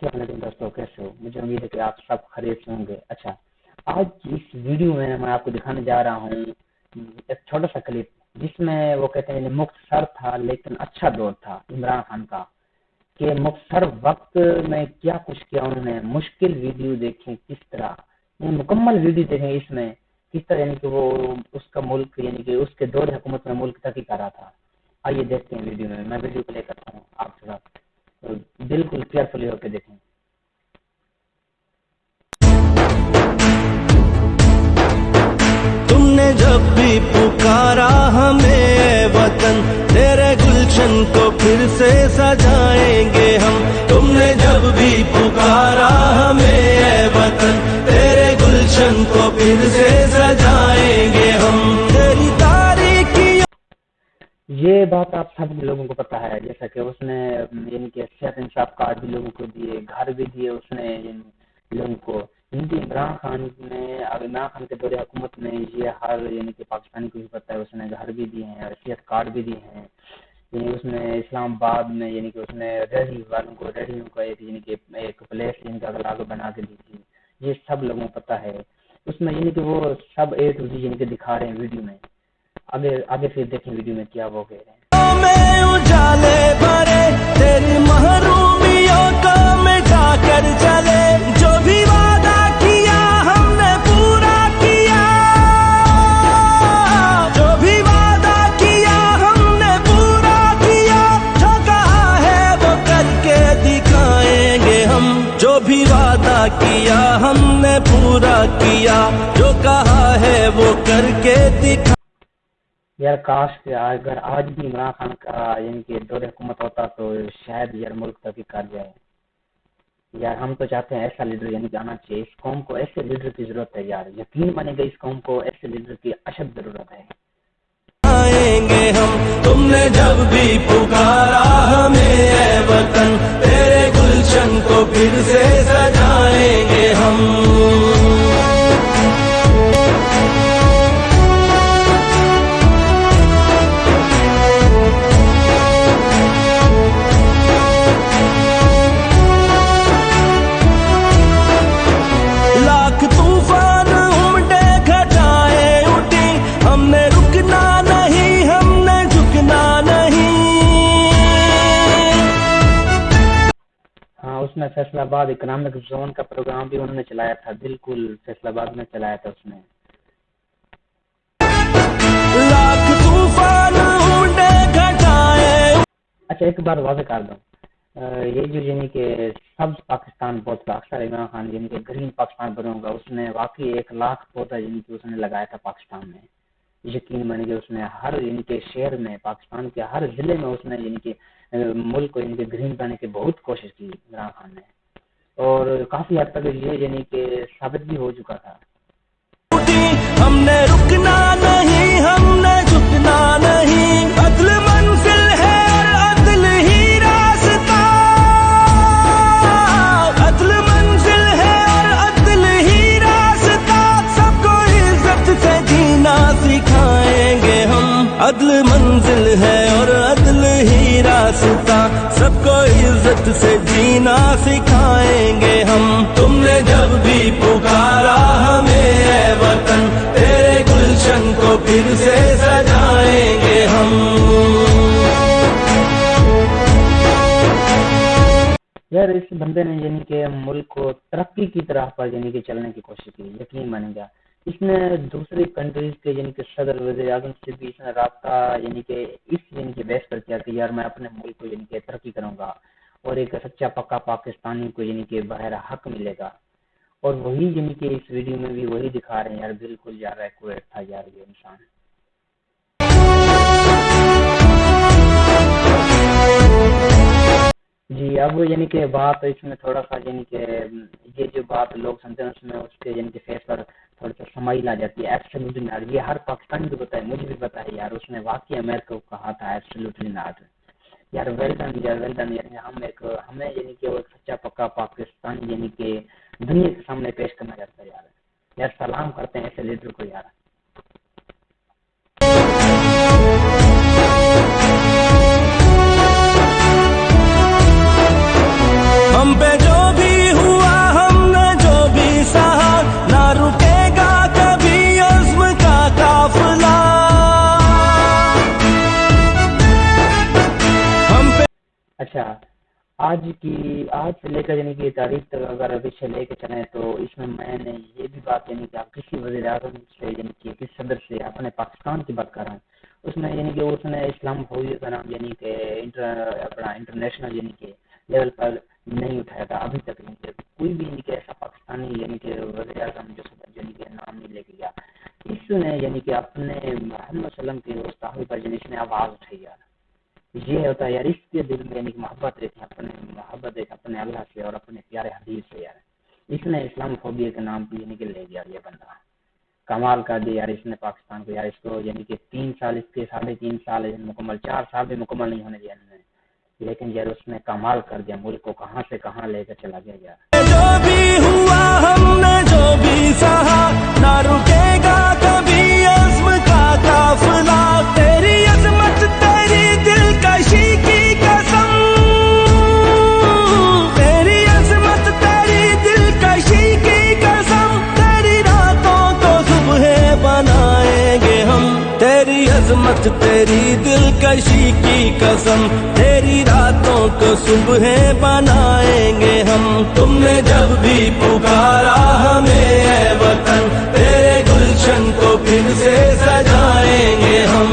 अस्सलाम वालेकुम दोस्तों, कैसे हो? मुझे उम्मीद है कि आप सब खैरियत से होंगे। अच्छा, आज इस वीडियो में मैं आपको दिखाने जा रहा हूँ एक छोटा सा क्लिप, जिसमें वो कहते हैं ये मुख्तसर था लेकिन अच्छा दौर था इमरान खान का, कि मुख्तसर वक्त में क्या कुछ किया उन्होंने। मुश्किल वीडियो देखें किस तरह, मुकम्मल वीडियो देखें इसमें किस तरह, यानी कि वो उसका मुल्क, यानी कि उसके दौर हुकूमत में मुल्क तरक्की कर रहा था। आइए देखते हैं वीडियो में। मैं वीडियो प्ले करता हूँ, आप थोड़ा बिल्कुल केयरफुली होकर देखें। तुमने जब भी पुकारा हमें वतन, तेरे गुलशन को फिर से सजाएंगे हम। तुमने जब भी पुकारा हमें वतन, तेरे गुलशन को फिर से सजाएंगे हम। तेरी तारीकी ये बात आप सब लोगों को पता है, जैसा कि उसने यानी कि सेहत इंसाफ कार्ड भी लोगों को दिए, घर भी दिए उसने लोगों को। हिंदी इमरान खान के दौरे हुकूमत में ये हर यानी कि पाकिस्तानी को भी पता है, उसने घर भी दिए हैं और सेहत कार्ड भी दिए हैं। यानी उसने इस्लामाबाद में यानी कि उसने रेहड़ियों को एक यानी कि एक प्लेस इनका अगलाग बना के दी थी। ये सब लोगों को पता है। उसमें यानी कि वो सब A to Z यानी कि दिखा रहे हैं वीडियो में। आगे फिर देखें वीडियो में क्या वो कह रहे हैं। में उजाले भरे, तेरी महरूमियों को मिटा कर चले। जो भी वादा किया हमने पूरा किया, जो भी वादा किया हमने पूरा किया। जो कहा है वो करके दिखाएंगे हम। जो भी वादा किया हमने पूरा किया, जो कहा है वो करके दिखा। यार काश कि अगर आज भी इमरान खान का यानी कि दौरे हुकूमत होता तो शायद यार मुल्क तरक्की कर जाए। यार हम तो चाहते हैं ऐसा लीडर यानी कि आना चाहिए। इस कौम को ऐसे लीडर की जरूरत है यार, यकीन मानेगा इस कौम को ऐसे लीडर की अशद जरूरत है। आएंगे हम। तुमने जब भी पुकारा हमें ऐ वतन, तेरे गुलशन को फिर से सजाएंगे हम। लाख तूफान उमटे, घटाए उठी, हमने रुकना नहीं, हमने झुकना नहीं। हाँ, उसने फैसलाबाद इकोनॉमिक जोन का प्रोग्राम भी उन्होंने चलाया था, बिल्कुल फैसलाबाद में चलाया था उसने। लाख तूफान उमटे, घटाए। अच्छा, एक बार वाज़ेह कर दूं, ये जो यानी कि सब्ज पाकिस्तान बहुत अक्सर इमरान खान यानी कि ग्रीन पाकिस्तान बनूंगा, उसने वाकई 1 लाख पौधा यानी कि उसने लगाया था पाकिस्तान में। यकीन मानिए कि उसने हर यानी कि शहर में, पाकिस्तान के हर जिले में उसने यानी कि मुल्क को यानी कि ग्रीन बनाने की बहुत कोशिश की इमरान खान ने, और काफी हद तक ये यानी कि साबित भी हो चुका था। हमने रुकना नहीं, हमने झुकना नहीं। अदल मंजिल है और अदल ही रास्ता, अदल मंजिल है और अदल ही रास्ता। सबको इज्जत से जीना सिखाएंगे हम। अदल मंजिल है और अदल ही रास्ता, सबको इज्जत से जीना सिखाएंगे हम। तुमने जब भी पुकारा हमें ऐ वतन, तेरे गुलशन को फिर से सजाएंगे हम। यार इस बंदे ने यानी कि मुल्क को तरक्की की तरह पर यानी कि चलने की कोशिश की, यकीन मानेगा। इसने दूसरी कंट्रीज के यानी कि सदर वज़ीर आज़म से भी इसने राब्ता यानी कि इस यानी कि बेस पर किया कि यार मैं अपने मुल्क को यानी कि तरक्की करूंगा और एक सच्चा पक्का पाकिस्तानी को यानी कि बहरा हक मिलेगा। और वही यानी कि इस वीडियो में भी वही दिखा रहे हैं यार, बिल्कुल यार एक्यूरेट था यार ये इंसान। जी, अब यानी कि बात इसमें थोड़ा सा यानी कि ये जो बात लोग समझते हैं उसमें उसके यानी कि फेस पर थोड़ा सा समाइल आ जाती है। एब्सोल्युटली नॉट, ये हर पाकिस्तानी को पता है, मुझे भी पता है यार। उसने वाकई अमेरिका को कहा था एब्सोल्युटली नॉट। यार वेल डन यार, वेल डन। यानी हमें यानी कि वो एक सच्चा पक्का पाकिस्तान यानी कि दुनिया के सामने पेश करना चाहता है यार। यार सलाम करते हैं ऐसे लीडर को यार। हम पे जो भी आज से लेकर यानी कि तारीख तक अगर पीछे लेके चले तो इसमें मैंने ये भी बात यानी कि आप किसी वज़ीर आज़म से यानी कि किस सदर से अपने पाकिस्तान की बात कर रहे हैं, उसमें यानी कि उसने इस्लामोफोबिया का नाम यानी कि इंटरनेशनल यानी कि लेवल पर नहीं उठाया था अभी तक। यानी कि कोई भी यानी कि ऐसा पाकिस्तानी यानी कि वज़ीर आज़म जो सदर यानी कि नाम नहीं लेके गया, इसने यानी कि अपने मोहम्मद सल्लम के गुस्ताखी पर यानी इसने आवाज़ उठाई यार। ये होता है यार, इसके दिल में यानी कि मोहब्बत रहती है, मोहब्बत एक अपने अल्लाह से और अपने प्यारे हदीस से यार। इसने इस्लामोफोबिया के नाम पे यानी कि ले गया ये बंदा, कमाल कर दिया यार इसने पाकिस्तान को यार। इसको यानी कि 3 साल, इसके 3.5 साल मुकम्मल, 4 साल भी मुकम्मल नहीं होने दिया इन्होंने, लेकिन यार उसने कमाल कर दिया, मुल्क को कहाँ से कहाँ लेकर चला गया यार। जो भी हुआ हमने जो भी सहा, ना रुकेगा कभी अज़्म का काफिला। तेरी अज़मत तेरी दिलकशी की कसम, तेरी अज़मत तेरी दिलकशी की कसम। तेरी रातों को सुबह बनाएंगे हम, तेरी अज़मत तेरी दिलकशी की कसम। तेरी रातों को सुबह बनाएंगे हम। तुमने जब भी पुकारा हमें ऐ वतन, तेरे गुलशन को फिर से सजाएंगे हम।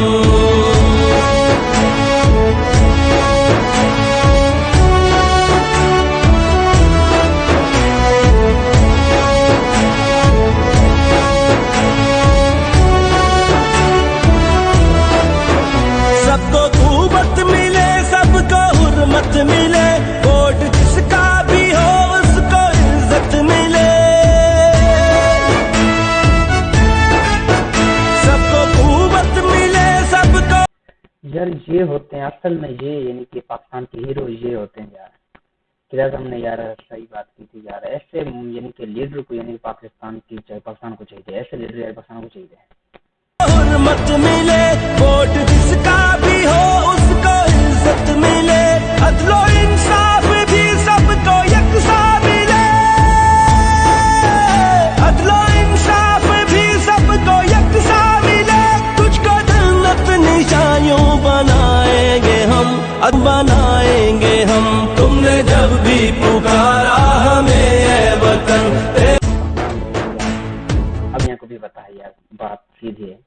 सबको खूबत मिले, सबको हुर्मत मिले, वोट जिसका भी हो उसको इज्जत मिले। सबको खूबत मिले, सबको। यार ये होते हैं असल में, ये यानी कि पाकिस्तान के हीरो ये होते हैं यार। फिर हमने यार सही बात की थी यार, ऐसे यानी कि लीडर को यानी कि पाकिस्तान को चाहिए, ऐसे लीडर यार पाकिस्तान को चाहिए। हुर्मत मिले, वोट जिसका भी हो उसको इज्जत मिले। अदलो इंसाफ भी सबको यकसा मिले, अदलो इंसाफ भी सबको यकसा मिले। तुझको जन्नत निशानियों बनाएंगे हम, बनाएंगे हम। तुमने जब भी पुकारा हमें ऐ वतन। अब यहाँ को भी बता यार, बात सीधी है।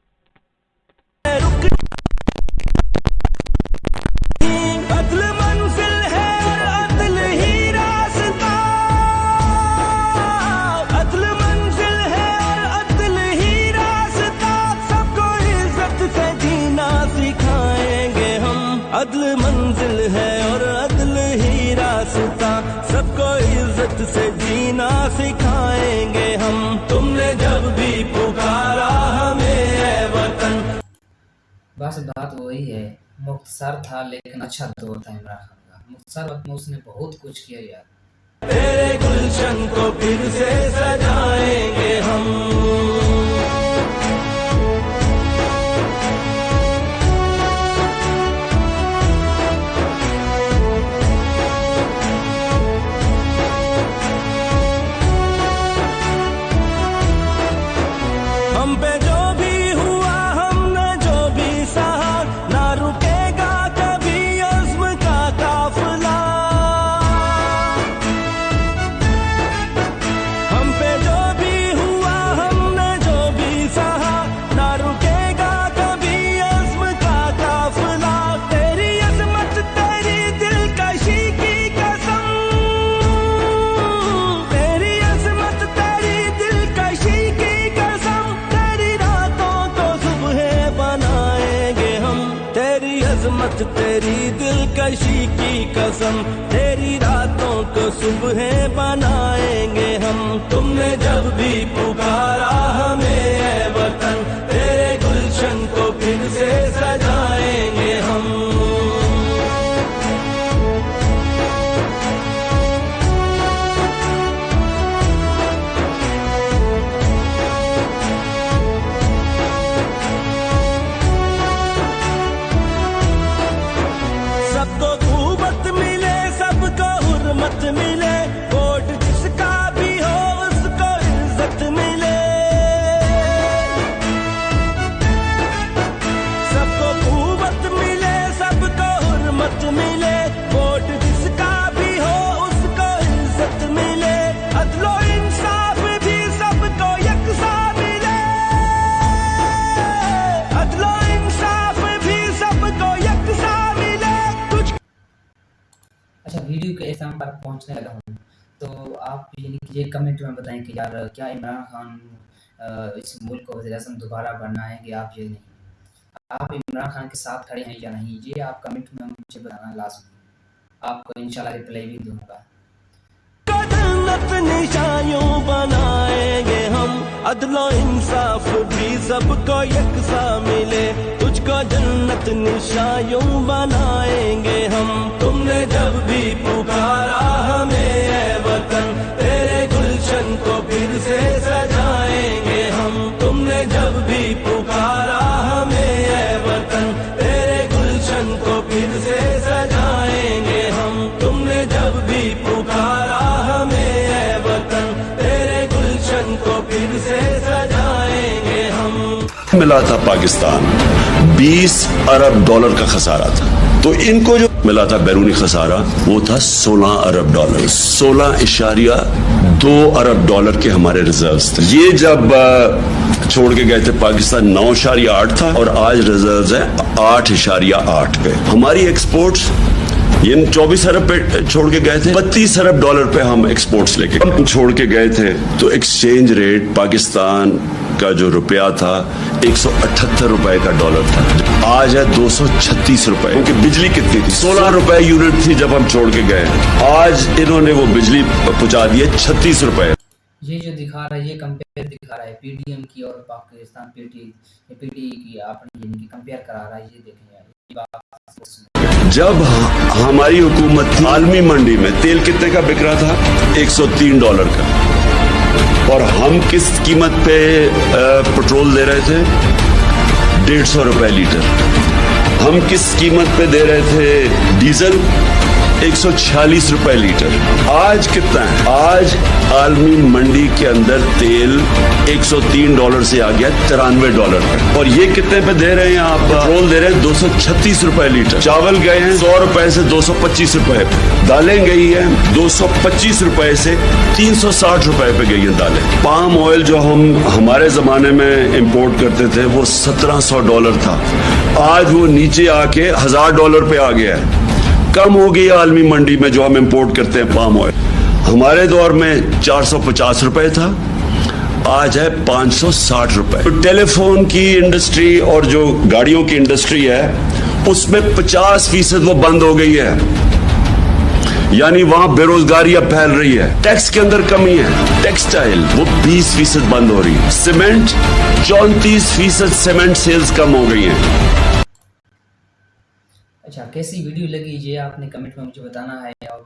अदल मंजिल है और अदल ही रास्ता, अदल मंजिल है और अदल ही रास्ता। सबको इज्जत से जीना सिखाएंगे हम। अदल मंजिल है और अदल ही रास्ता, सबको इज्जत से जीना सिखाएंगे हम। तुमने जब भी पुकारा हमें ऐ वतन। बस बात वही है, मुख्तसर था लेकिन अच्छा दौर था इमरान खान का। मुख्तसर वक्त में उसने बहुत कुछ किया यार। तेरे गुलशन को फिर से सजाएंगे हम। हम पे जो भी हुआ हमने जो भी सहा, ना रुकेगा कभी अज़्म का काफिला। हम पे जो भी हुआ हमने जो भी सहा, ना रुकेगा कभी अज़्म का काफिला। तेरी अज़मत तेरी दिलकशी की कसम, तेरी अज़मत तेरी दिलकशी की कसम। तेरी रातों को सुबह बनाएंगे हम, तेरी अज़मत तेरी दिलकशी की कसम। तेरी रातों को सुबह बनाएंगे हम। तुमने जब भी पुकारा हमें ऐ वतन, तेरे गुलशन को फिर से सजाएंगे हम। सबको खूबत मिले, सबको हुर्मत मिले, वोट जिसका वीडियो के इख्तिताम पर पहुँचने लगा हूँ, तो आप यानी कि ये कमेंट में बताएँ कि यार क्या इमरान खान इस मुल्क को वज़ीर-ए-आज़म दोबारा बनाएँगे आप या नहीं? आप इमरान खान के साथ खड़े हैं या नहीं? ये आप कमेंट में मुझे बताना लाज़मी। आपको इंशाल्लाह रिप्लाई भी दूँगा। जन्नत निशानियों बनाएंगे हम, अदलो इंसाफ भी सबको यकसा मिले, तुझको जन्नत निशानियों बनाएंगे हम। तुमने जब भी पुकारा हमें ऐ वतन, तेरे गुलशन को फिर से सजाएंगे हम। तुमने जब भी पुकारा हमें ऐ वतन, तेरे गुलशन को फिर से सजाएंगे हम। तुमने जब भी पुकारा हमें ऐ वतन, तेरे गुलशन को फिर से सजाएंगे हम। मिला था पाकिस्तान 20 अरब डॉलर का खसारा था, तो इनको जो मिला था बैरूनी खसारा वो था 16 अरब डॉलर। 16.2 अरब डॉलर के हमारे रिजर्व्स थे। ये जब छोड़ के गए थे पाकिस्तान 9.8 था और आज रिजर्व्स है 8.8 पे। हमारी एक्सपोर्ट्स ये 24 अरब पे छोड़ के गए थे, 32 अरब डॉलर पे हम एक्सपोर्ट्स लेके हम छोड़ के गए थे। तो एक्सचेंज रेट पाकिस्तान का जो रुपया था 178 रुपए का डॉलर था, आज है 236 रुपए। क्योंकि बिजली कितनी थी, 16 रुपए यूनिट थी जब हम छोड़ के गए, आज इन्होंने वो बिजली पहुंचा दी है 36 रुपए। ये जो दिखा रहा है, ये कंपेयर दिखा रहा है पीडीएम की और पाकिस्तान पीटी की, आपने यानी कि कंपेयर करा रहा है। ये देखें यार, ये बात सुनो। जब हमारी हुकूमत थी, आलमी मंडी में तेल कितने का बिक रहा था? 103 डॉलर का। और हम किस कीमत पे पेट्रोल दे रहे थे? 150 रुपए लीटर। हम किस कीमत पे दे रहे थे डीजल? 146 रुपए लीटर। आज कितना है? आज आलमी मंडी के अंदर तेल 103 डॉलर से आ गया 93 डॉलर पे। और ये कितने पे दे रहे हैं? आप पेट्रोल दे रहे हैं 236 रुपए लीटर। चावल गए हैं 100 रुपए से 225 रुपए पे। दालें गई है 225 रुपए से 360 रुपए पे गई है दालें। पाम ऑयल जो हम हमारे जमाने में इंपोर्ट करते थे वो 1700 डॉलर था, आज वो नीचे आके 1000 डॉलर पे आ गया है। कम हो गई आलमी मंडी में जो हम इंपोर्ट करते हैं पाम ऑयल। हमारे दौर में 450 रुपए था, आज है 560 रुपए। तो टेलीफोन की इंडस्ट्री और जो गाड़ियों की इंडस्ट्री है उसमें 50% वो बंद हो गई है, यानी वहां बेरोजगारी अब फैल रही है। टैक्स के अंदर कमी है, टेक्सटाइल वो 20% बंद हो रही है। सीमेंट 34% सीमेंट सेल्स कम हो गई है। अच्छा, कैसी वीडियो लगी ये आपने कमेंट में मुझे बताना है। और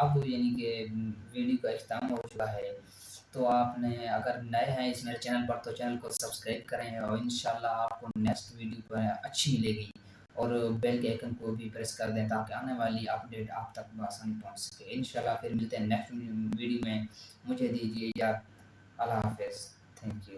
अब यानी कि वीडियो का इख्तिताम हो चुका है, तो आपने अगर नए हैं इस मेरे चैनल पर तो चैनल को सब्सक्राइब करें और इंशाल्लाह आपको नेक्स्ट वीडियो पर अच्छी मिलेगी। और बेल के आइकन को भी प्रेस कर दें ताकि आने वाली अपडेट आप तक आसानी पहुंच सके। इंशाल्लाह फिर मिलते हैं नेक्स्ट वीडियो में। मुझे दीजिए इजाज़त। अल्लाह हाफ़िज़। Thank you.